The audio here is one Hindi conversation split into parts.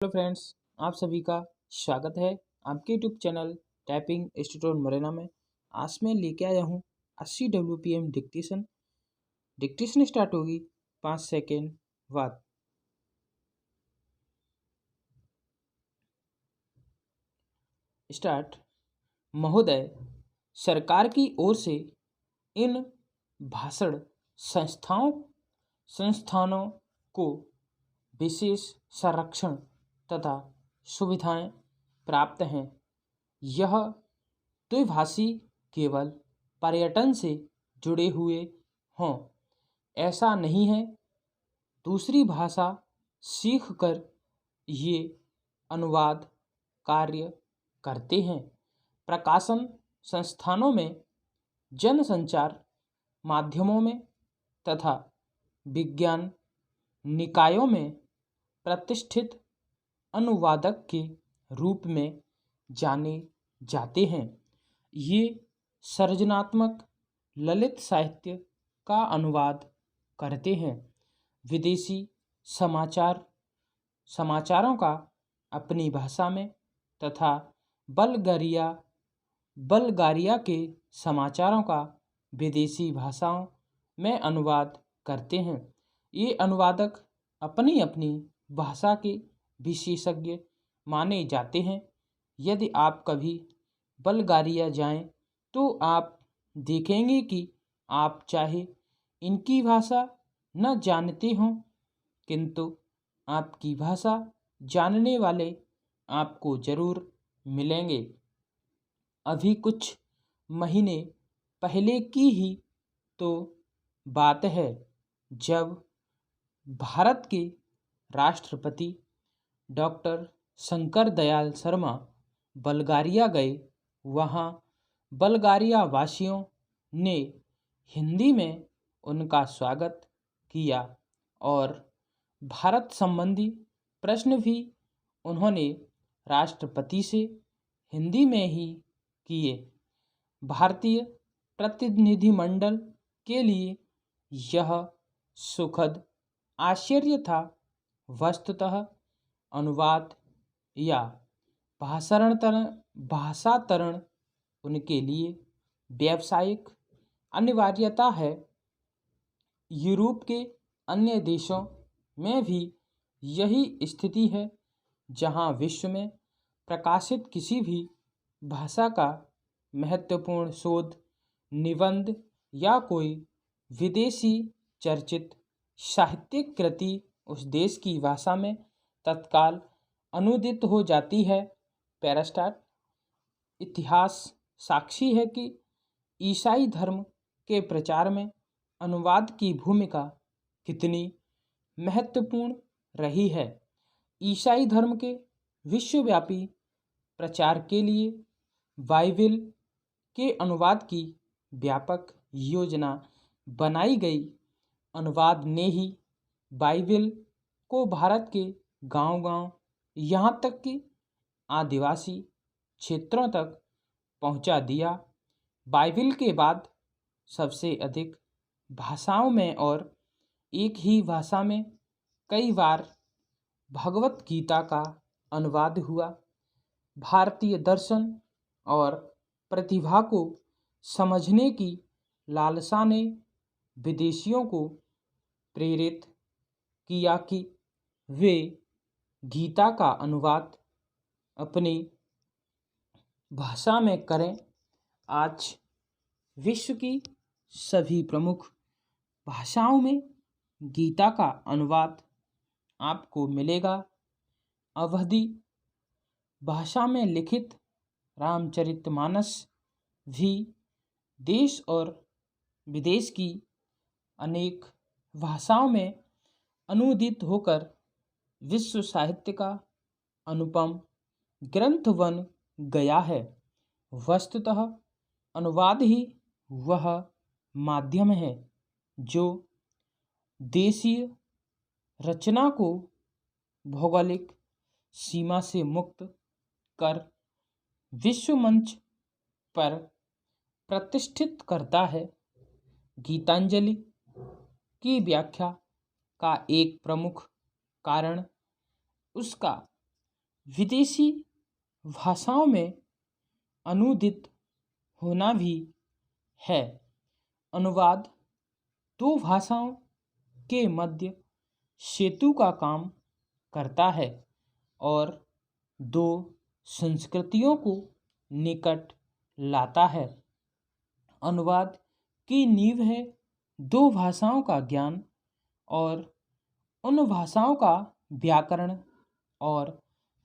हेलो फ्रेंड्स, आप सभी का स्वागत है आपके YouTube channel typing institute Morena में। आज मैं लेके आया हूँ 80 WPM डिक्टेशन। डिक्टेशन स्टार्ट होगी 5 सेकेंड बाद। स्टार्ट। महोदय, सरकार की ओर से इन भाषण संस्थानों को विशेष संरक्षण तथा सुविधाएं प्राप्त हैं। यह द्विभाषी केवल पर्यटन से जुड़े हुए हों, ऐसा नहीं है। दूसरी भाषा सीखकर ये अनुवाद कार्य करते हैं। प्रकाशन संस्थानों में, जनसंचार माध्यमों में तथा विज्ञान निकायों में प्रतिष्ठित अनुवादक के रूप में जाने जाते हैं। ये सृजनात्मक ललित साहित्य का अनुवाद करते हैं। विदेशी समाचारों का अपनी भाषा में तथा बल्गारिया के समाचारों का विदेशी भाषाओं में अनुवाद करते हैं। ये अनुवादक अपनी अपनी भाषा के विशेषज्ञ माने जाते हैं। यदि आप कभी बल्गारिया जाएं तो आप देखेंगे कि आप चाहे इनकी भाषा न जानते हों, किंतु आपकी भाषा जानने वाले आपको जरूर मिलेंगे। अभी कुछ महीने पहले की ही तो बात है जब भारत के राष्ट्रपति डॉक्टर शंकर दयाल शर्मा बल्गारिया गए। वहाँ बल्गारिया वासियों ने हिंदी में उनका स्वागत किया और भारत संबंधी प्रश्न भी उन्होंने राष्ट्रपति से हिंदी में ही किए। भारतीय प्रतिनिधिमंडल के लिए यह सुखद आश्चर्य था। वस्तुतः अनुवाद या भाषांतरण उनके लिए व्यावसायिक अनिवार्यता है। यूरोप के अन्य देशों में भी यही स्थिति है, जहां विश्व में प्रकाशित किसी भी भाषा का महत्वपूर्ण शोध निबंध या कोई विदेशी चर्चित साहित्यिक कृति उस देश की भाषा में तत्काल अनुदित हो जाती है। पैरास्टार्ट। इतिहास साक्षी है कि ईसाई धर्म के प्रचार में अनुवाद की भूमिका कितनी महत्वपूर्ण रही है। ईसाई धर्म के विश्वव्यापी प्रचार के लिए बाइबिल के अनुवाद की व्यापक योजना बनाई गई। अनुवाद ने ही बाइबिल को भारत के गांव-गांव, यहाँ तक कि आदिवासी क्षेत्रों तक पहुंचा दिया। बाइबिल के बाद सबसे अधिक भाषाओं में और एक ही भाषा में कई बार भगवत गीता का अनुवाद हुआ। भारतीय दर्शन और प्रतिभा को समझने की लालसा ने विदेशियों को प्रेरित किया कि वे गीता का अनुवाद अपनी भाषा में करें। आज विश्व की सभी प्रमुख भाषाओं में गीता का अनुवाद आपको मिलेगा। अवधी भाषा में लिखित रामचरितमानस भी देश और विदेश की अनेक भाषाओं में अनुदित होकर विश्व साहित्य का अनुपम ग्रंथ बन गया है। वस्तुतः अनुवाद ही वह माध्यम है जो देशीय रचना को भौगोलिक सीमा से मुक्त कर विश्व मंच पर प्रतिष्ठित करता है। गीतांजलि की व्याख्या का एक प्रमुख कारण उसका विदेशी भाषाओं में अनुदित होना भी है। अनुवाद दो भाषाओं के मध्य सेतु का काम करता है और दो संस्कृतियों को निकट लाता है। अनुवाद की नींव है दो भाषाओं का ज्ञान और उन भाषाओं का व्याकरण और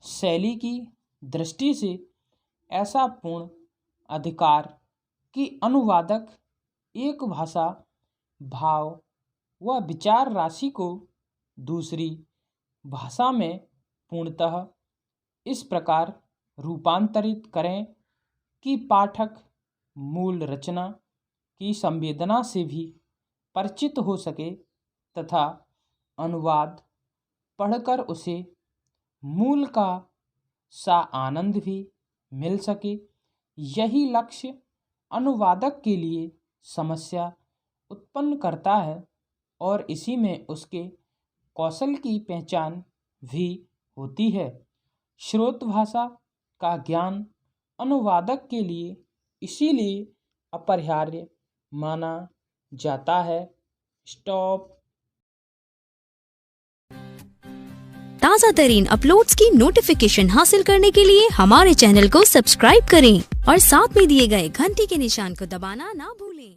शैली की दृष्टि से ऐसा पूर्ण अधिकार कि अनुवादक एक भाषा भाव व विचार राशि को दूसरी भाषा में पूर्णतः इस प्रकार रूपांतरित करें कि पाठक मूल रचना की संवेदना से भी परिचित हो सके तथा अनुवाद पढ़कर उसे मूल का सा आनंद भी मिल सके। यही लक्ष्य अनुवादक के लिए समस्या उत्पन्न करता है और इसी में उसके कौशल की पहचान भी होती है। स्रोत भाषा का ज्ञान अनुवादक के लिए इसीलिए अपरिहार्य माना जाता है। स्टॉप। ताज़ा तरीन अपलोड्स की नोटिफिकेशन हासिल करने के लिए हमारे चैनल को सब्सक्राइब करें और साथ में दिए गए घंटी के निशान को दबाना ना भूलें।